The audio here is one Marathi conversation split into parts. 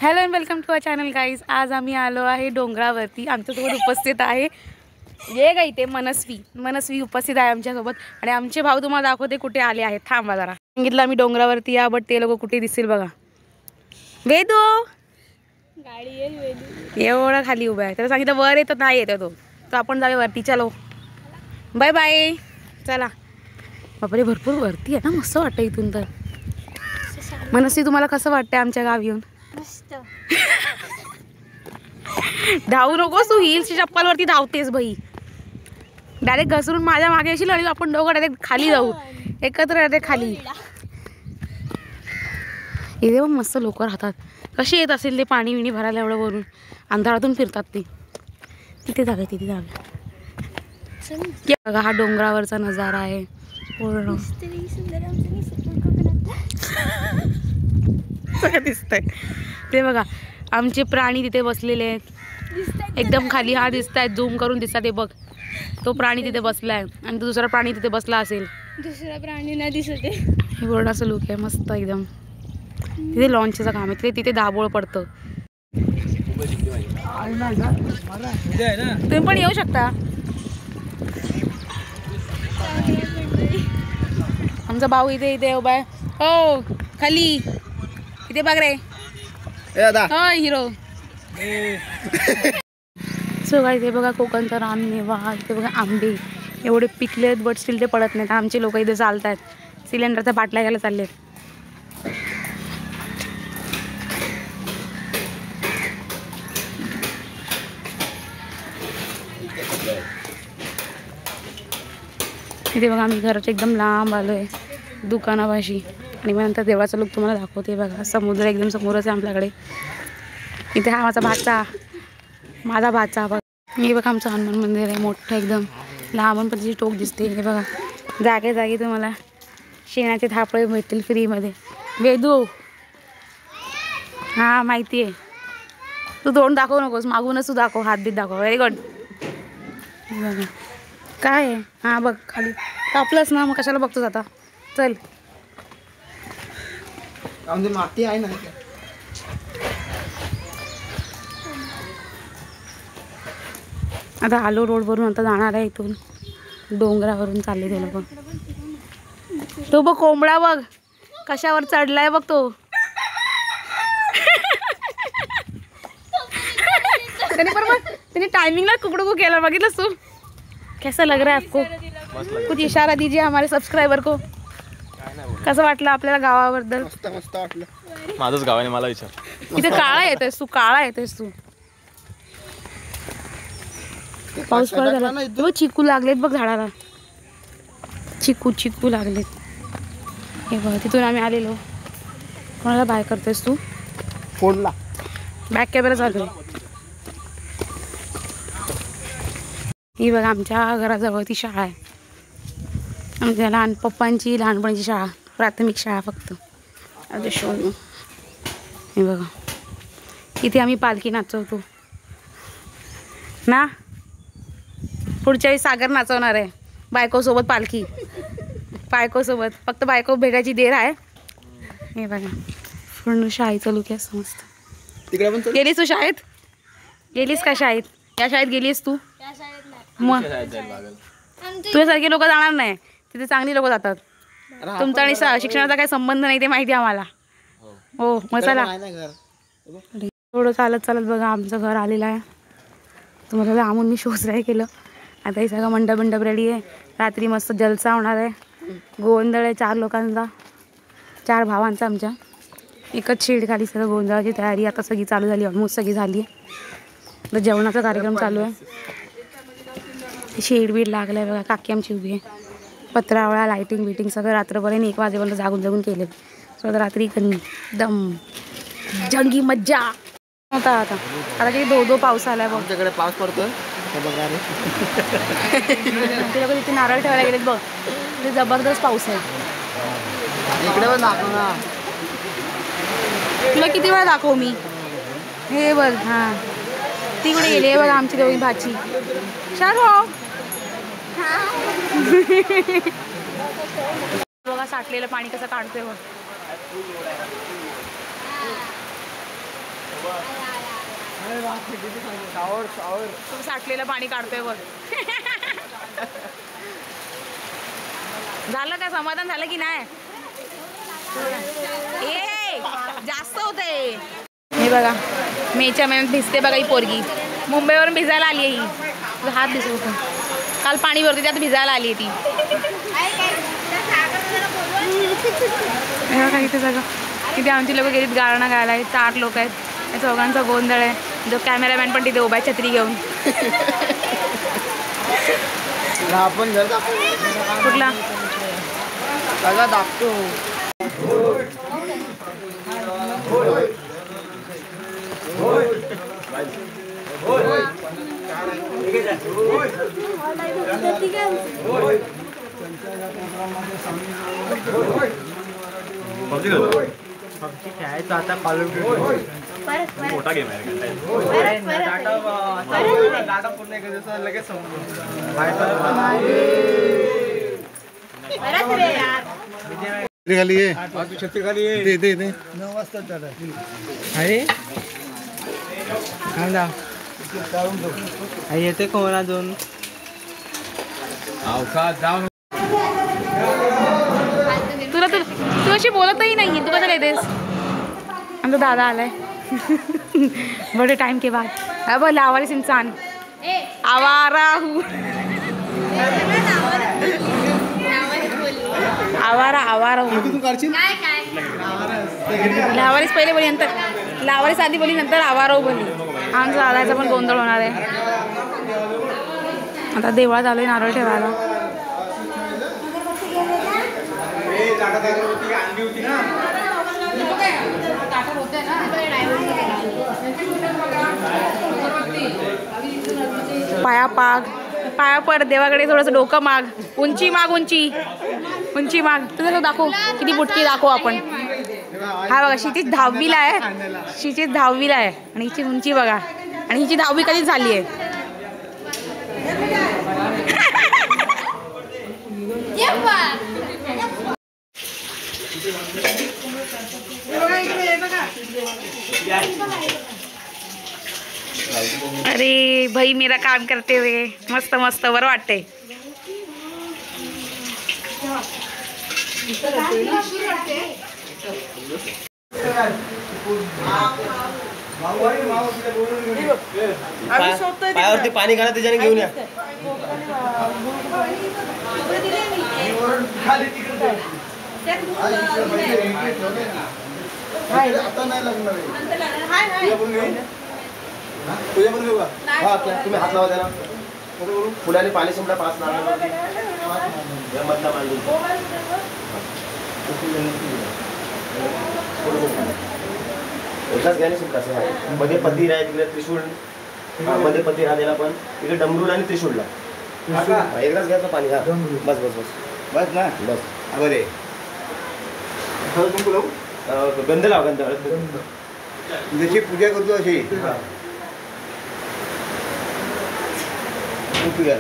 Hello and welcome to our channel guys. आज आम्ही आलो आहे डोंगरावरती. आमच्यासोबत उपस्थित आहे ये गा इथे मनस्वी उपस्थित आहे आमच्यासोबत. आणि आमचे भाऊ तुम्हाला दाखवते कुठे आले आहेत. थांबा जरा. सांगितलं आम्ही डोंगरावरती या, बट ते लोक कुठे दिसतील बघा. वेदू गाडी येईल, वेदू एवढा खाली उभा आहे. त्याला सांगितलं वर येतो, नाही येतो तो आपण जाऊया वरती. चलो बाय बाय. चला. बापरे भरपूर वरती आहे ना, मस्त वाटतं इथून. तर मनस्वी तुम्हाला कसं वाटतंय आमच्या गावी येऊन? मस्त. धावू नकोस तू, हिल्सची चप्पलवरती धावतेस भाई. डायरेक्ट घसरून माझ्या मागे येशील आणि आपण दोघं डायरेक्ट खाली जाऊ एकत्र. डायरेक्ट खाली. इथे पण मस्त लोक राहतात. कशी येत असेल ते पाणी विणी भरायला एवढं वरून. अंधारातून फिरतात ते. तिथे जागा बघा, हा डोंगरावरचा नजारा आहे पूर्ण. दिसतंय ते बघा. आमचे प्राणी तिथे बसलेले आहेत एकदम खाली. हा दिसतायत, झूम करून दिसतात. ते बघ, तो प्राणी तिथे बसलाय आणि तो दुसरा प्राणी तिथे बसला असेल. दुसरा प्राणी नाही दिसत आहे. हे बोर्ड असं लुक आहे मस्त एकदम. तिथे लॉन्चचं काम आहे. तिथे दाबोळ पडतं. तुम्ही पण येऊ शकता. आमचा भाऊ इथे उभा आहे. हो खाली इथे बघ रे हिरो. सो काय, इथे बघा कोकणचा रानमेवा. इथे बघा आंबे एवढे पिकलेत, बट स्टील ते पडत नाहीत. आमचे लोक इथे चालत आहेत. सिलेंडरच्या बाटल्या घ्यायला चाललेत. इथे बघा आम्ही घराच्या एकदम लांब आलोय दुकानापाशी. आणि मग नंतर देवाचा लुक तुम्हाला दाखवते. बघा समुद्र एकदम समोरच आहे आपल्याकडे. इथे हा माझा भाचा बघा. हे बघा आमचं हनुमान मंदिर आहे मोठं एकदम. लहान पण त्याची टोक दिसते. हे बघा जागे तुम्हाला शेणाचे थापळे भेटतील फ्रीमध्ये. वेदू हां माहिती आहे. तू तोंड दाखवू नकोस, मागूनच तू दाखव, हात बीत दाखव. Very good. बघा काय आहे. हां बघ खाली कापलंस ना, मग कशाला बघतोस आता. चल माती आहे ना. आता आलो रोडवरून. आता जाणार आहे इथून डोंगरावरून चालले ते लोक. तो बघ कोंबडा बघ कशावर चढलाय बघ तो. त्याने टाइमिंगला कुकडू केला. बघितलंस तू? कैसा लग रहा है आपको? कुछ इशारा दीजिए हमारे सब्सक्राइबर को. कसं वाटलं आपल्याला गावाबद्दल? मस्त वाटलं. माझंच गाव आहे, मला विचार. इथे काळा येतोयस तू. पाऊस पडत आला. चिकू लागलेत बघ झाडाला. चिकू लागलेत. हे बघ तिथून आम्ही आलेलो. कोणाला बाय करतेस तू? फोनला बॅक कॅमेरा चालू आहे. ही बघा आमच्या घराजवळ ती शाळा आहे. आमच्या पप्पांची लहानपणीची शाळा, प्राथमिक शाळा फक्त. हे बघा इथे आम्ही पालखी नाचवतो ना. पुढच्या वेळी सागर नाचवणार आहे बायकोसोबत पालखी. बायकोसोबत फक्त बायको भेटायची देर आहे. हे बघा पूर्ण शाळेचं लुक आहे समजतं. गेलीस तू शाळेत? गेलीस का शाळेत? या शाळेत गेलीस तू? मग तुझ्यासारखे लोक जाणार नाही तिथे. चांगली लोक जातात. तुमचा आणि शिक्षणाचा काही संबंध नाही ते माहिती आम्हाला. हो मग चला. थोडं चालत बघा आमचं घर आलेलं आहे. तुम्हाला लांबून मी शोज नाही केलं. आता हे सगळं मंडप रेडी आहे. रात्री मस्त जलसा होणार आहे. गोंधळ आहे 4 लोकांचा, 4 भावांचा आमच्या. एकच शेड खाली सगळं गोंधळाची तयारी आता सगळी चालू झाली. ऑलमोस्ट सगळी झाली आहे. तर जेवणाचा कार्यक्रम चालू आहे. शेड बीड लागला आहे बघा. काकी आमची उभी आहे. पत्रावळा लायटिंग बिटिंग सगळं रात्रभर 1 वाजेपर्यंत जागून केले. सगळं रात्री एकदम जंगी मज्जा होता. आता किती दो पाऊस आलाय बघ. आमच्याकडे पाऊस पडतोय. तिथे नारळ ठेवायला गेलेत बघ. तिथे जबरदस्त पाऊस आहे. इकडे पण दाखव ना. तुला किती वेळा दाखव मी. हे बघ हां तिकडे गेली आहे बघा आमची दोघी भाची. बघा साठलेलं पाणी कसं काढतोय बघ. तू साठलेलं पाणी काढतोय बघ. झालं का समाधान झालं की नाही? ए जास्त होतंय. हे बघा मेच्या महिन्यात भिजते बघा ही पोरगी. मुंबईवरून भिजायला आली आहे ही. हात भिजवतो. काल पाणी भरते त्यात भिजायला आली आहे ती. हे बघा इथे सगळं तिथे आमची लोक गेलीत गाणं गायला. 8 लोक आहेत. या चौघांचा गोंधळ आहे. जो कॅमेरामॅन पण तिथे उभा आहे छत्री घेऊन. आपण घर कुठला सगळा दाखतो. खेळायचं आता कॉल मोठा गेम आहे. डाटा पूर्ण एका दिवसात लगेच खाली छत्री खाली दे 9 वाजता चालू. अरे येते कोण अजून तुला तू अशी बोलतही नाही. तू कसं येतेस? आमचा दादा आलाय बड़े टाइम के बाद. अब लावारिस इंसान आवारा हूँ. आवारा हूँ. लावारिस पहिले बोली नंतर लावारिस आधी बोली नंतर आवारा बोली. आमचा दादाचा पण गोंधळ होणार आहे. आता देवळात आलोय नारळ ठेवायला. पाया पड देवाकडे. थोडंसं डोकं माग. उंची माग. उंची माग. तुझं दाखव किती बुटकी दाखव आपण. हा बघा क्षितिज 10वीला आहे. क्षितिज 10वीला आहे आणि हिची उंची बघा. आणि हिची 10वी कधीच झाली आहे. अरे भाई मेरा काम करते हुए मस्त मस्त बरं वाटते. पायावरती पाणी घाला त्याच्याने घेऊन या. आता नाही लागणार. तुझ्यामध्ये घेऊ का? हा तुम्ही हात लावा त्याला. फुलाने पाणी समजा 5 मधला मांडून एकाच घ्याने सुद्धा असं मध्ये पतीर आहे. तिकडे त्रिशूळ मध्ये पतीर हा दिला. पण इकडे डमरूल आणि त्रिशूळला एकदाच घ्यायचं पाणी. हा बस बस बस बस ना बस. बरे गंध लाव. गंध जशी पूजा करतो अशी पूजा.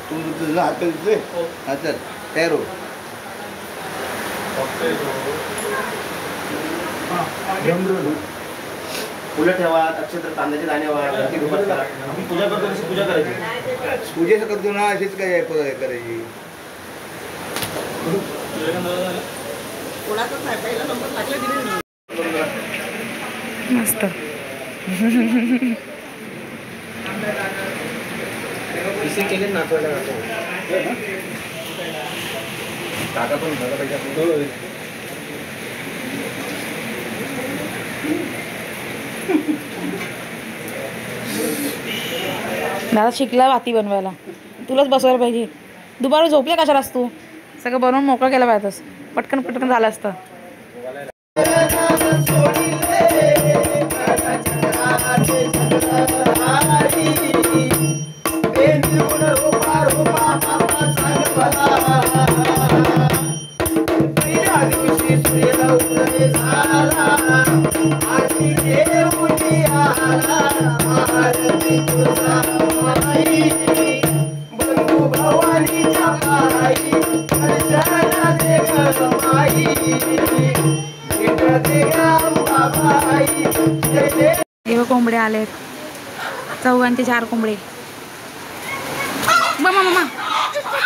तू तुझा हात दिसतोय. हा चल तयार हो. फुलं ठेवा. अक्षत्र तांदळाचे दाणे व्हा. पूजा करतो तशी पूजा करायची. पूजेचं करतो ना अशीच काय करायची. मस्त. केले नाचवायला काका पण दादा शिकला वाती बनवायला. तुलाच बसवायला पाहिजे. दुपारी झोपल्या कशालास तू? सगळं बनवून मोकळं केलं पाहिजेस. पटकन झालं असतं. कोंबड्या आलेत. चौघांचे 4 कोंबडे. मामा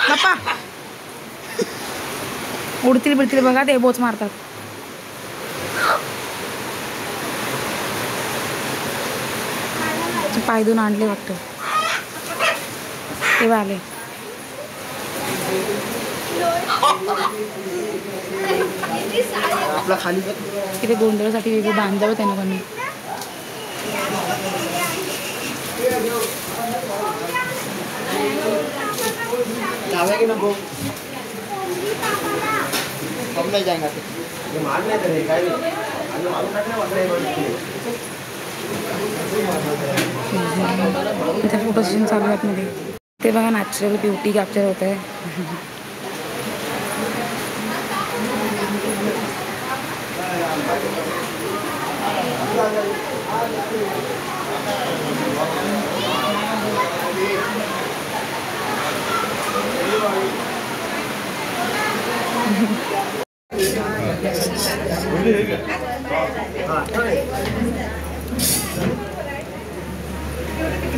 बाप्पा उडतील बिडतील बघा, ते बोच मारतात. पायदून आणले वाटतं, तेव्हा आले. आपला खाली इथे गोंधळासाठी वेगळं बांधावं त्यांना कोणी. लावेंगे ना वो, कब नहीं जाएगा ये माल नहीं करे काय आणि मालूम नाही वाटलं. इथे फोटो सेशन चालू आहेत मध्ये. ते बघा नॅचरल ब्युटी कॅप्चर होत आहे.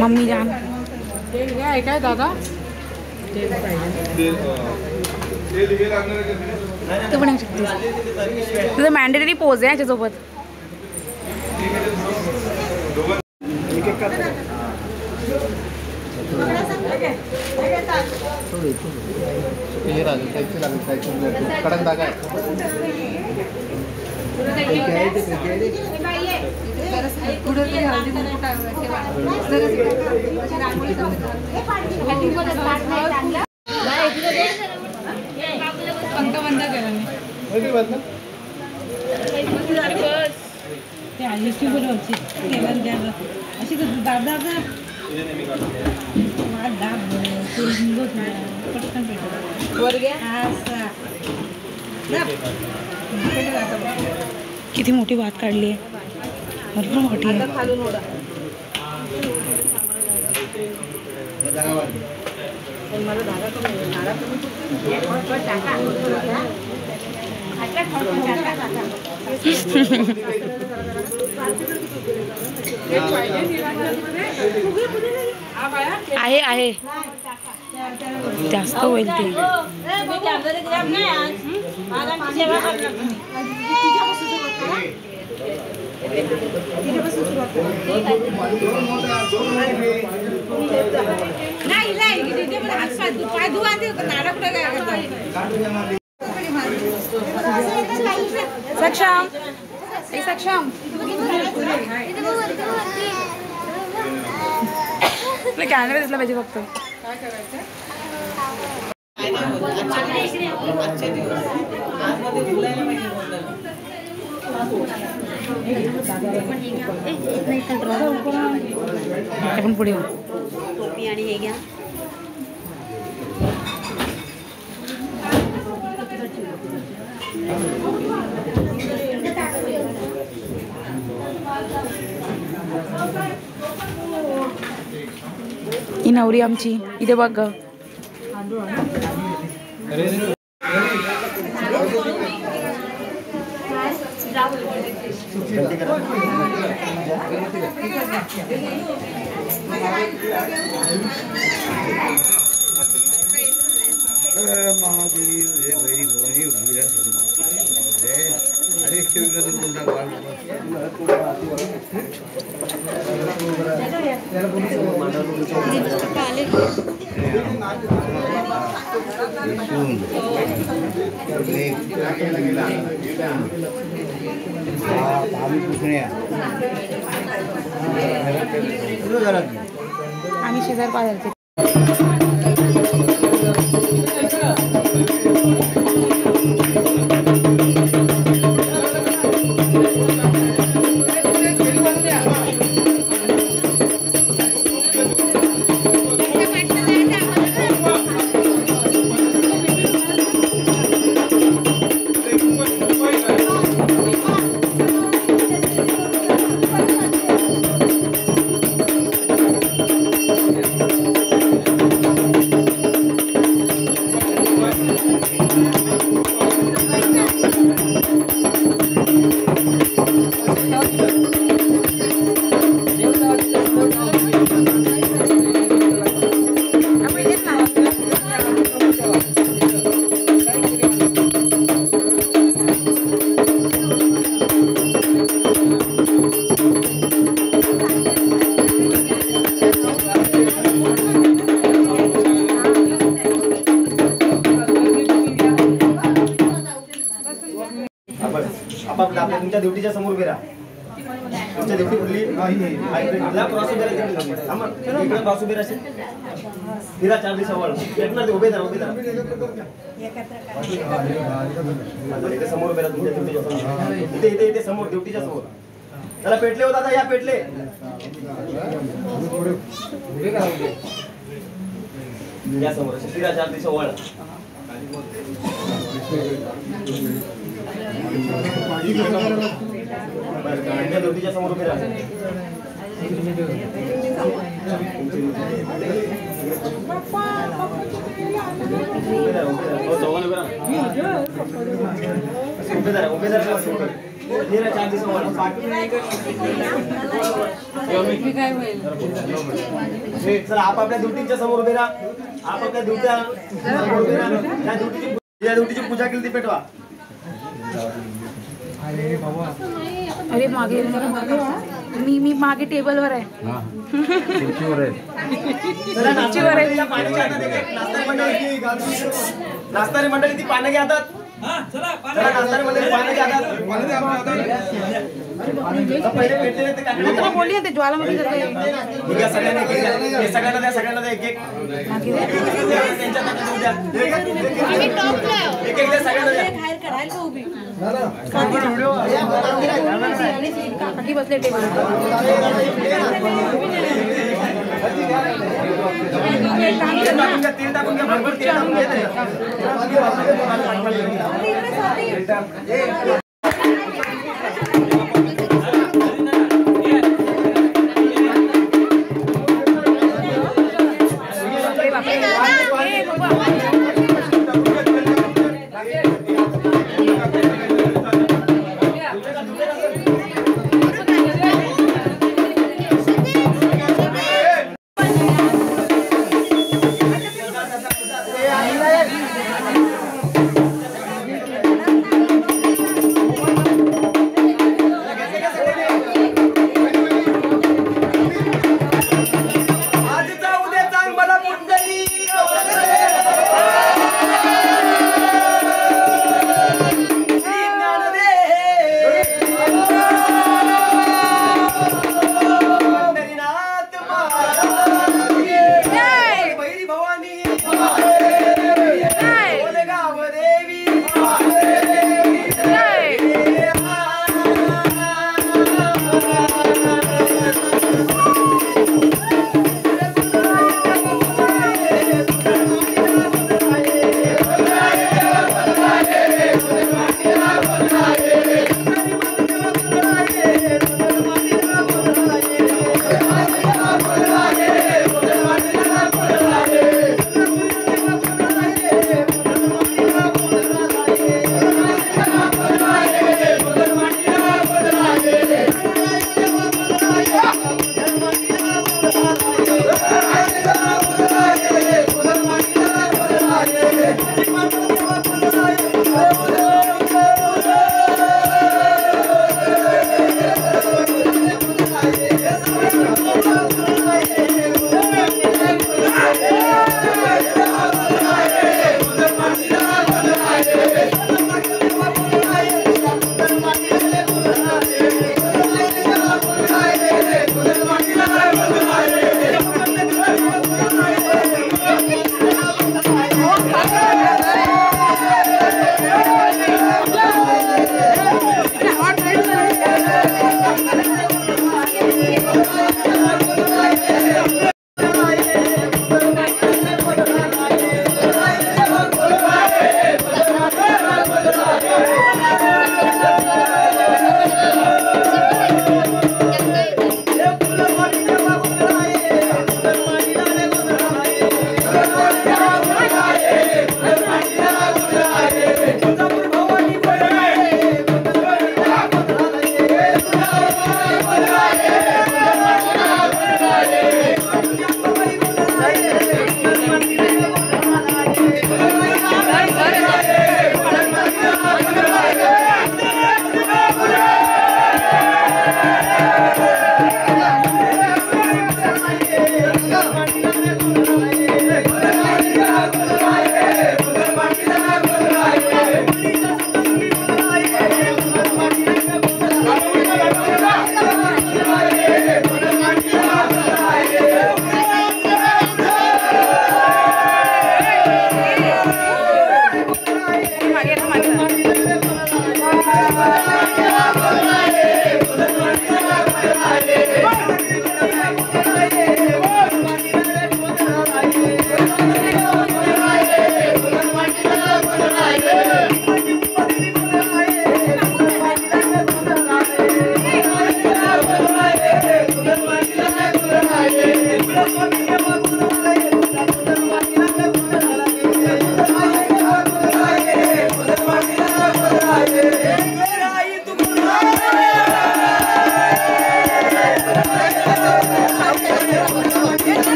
मम्मी जान काय दादा तू पण येऊ शकतेस. तुझं मॅन्डेटरी पोज आहे याच्यासोबत. कडक धागा आहे. पंखा बंद केला अशी दादा पटकन किती मोठी भात काढली आहे, भरपूर मोठी आहे. आहे जास्त होईल ते. सक्षम सक्षम कॅमेरा दिसला पाहिजे फक्त. आपण पुढे टोपी आणि हे घ्या. ही नवरी आमची इथे बघ. महादेव हे घरी भवानी उभी अरे आम्ही शेजार पाजारचे. तुमच्या ड्युटीच्या समोर उभे राहा. तुमच्या ड्युटी कुठली क्रॉस उभे राहा. क्रॉस उभे राहा. फिरा 4 दिशा वळ. भेटणार ते. उभे राहा. उभे राहा. इथे समोर उभे राहा. तुमच्या ड्युटीच्या समोर. इथे इथे इथे समोर ड्युटीच्या समोर. त्याला पेटले हो दादा. या पेटले. या समोर फिरा 4 दिशा वळ. ड्युटीच्या समोर उभे राहा. चला आपापल्या ड्युटीच्या समोर उभे राहा. आपापल्या ड्युट्या समोर उभे राहा. त्या ड्युटीची पूजा केली ती पेटवा. अरे मागे मी मागे टेबलवर आहे. नाचणारी मंडळी ती पानं घ्या हातात. नाचणारी मंडळी पानं घ्या हातात. पहिले पेटले ते काय बोलली ते ज्वालामुखी सगळ्यांना द्या. सगळ्यांना द्या. एक एक काकी बसले टेबल. तेल टाकून घ्या. भरपूर तेल टाकून घ्या.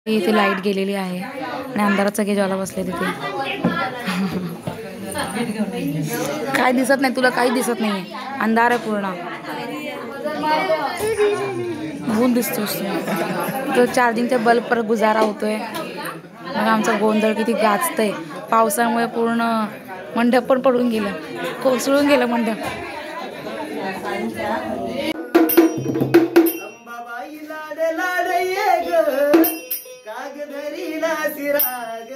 इथे लाईट गेलेली आहे आणि अंधारात सगळे ज्वाला बसले तिथे. काय दिसत नाही तुला, काही दिसत नाही, अंधार आहे पूर्ण. ऊन दिसतोस तो. चार्जिंगच्या बल्ब पर गुजारा होतोय. मग आमचा गोंधळ किती गाजतंय. पावसामुळे पूर्ण मंडप पण पडून गेलं, कोसळून गेलं मंडप. लाड लाड ये ग कागदरीला सिराग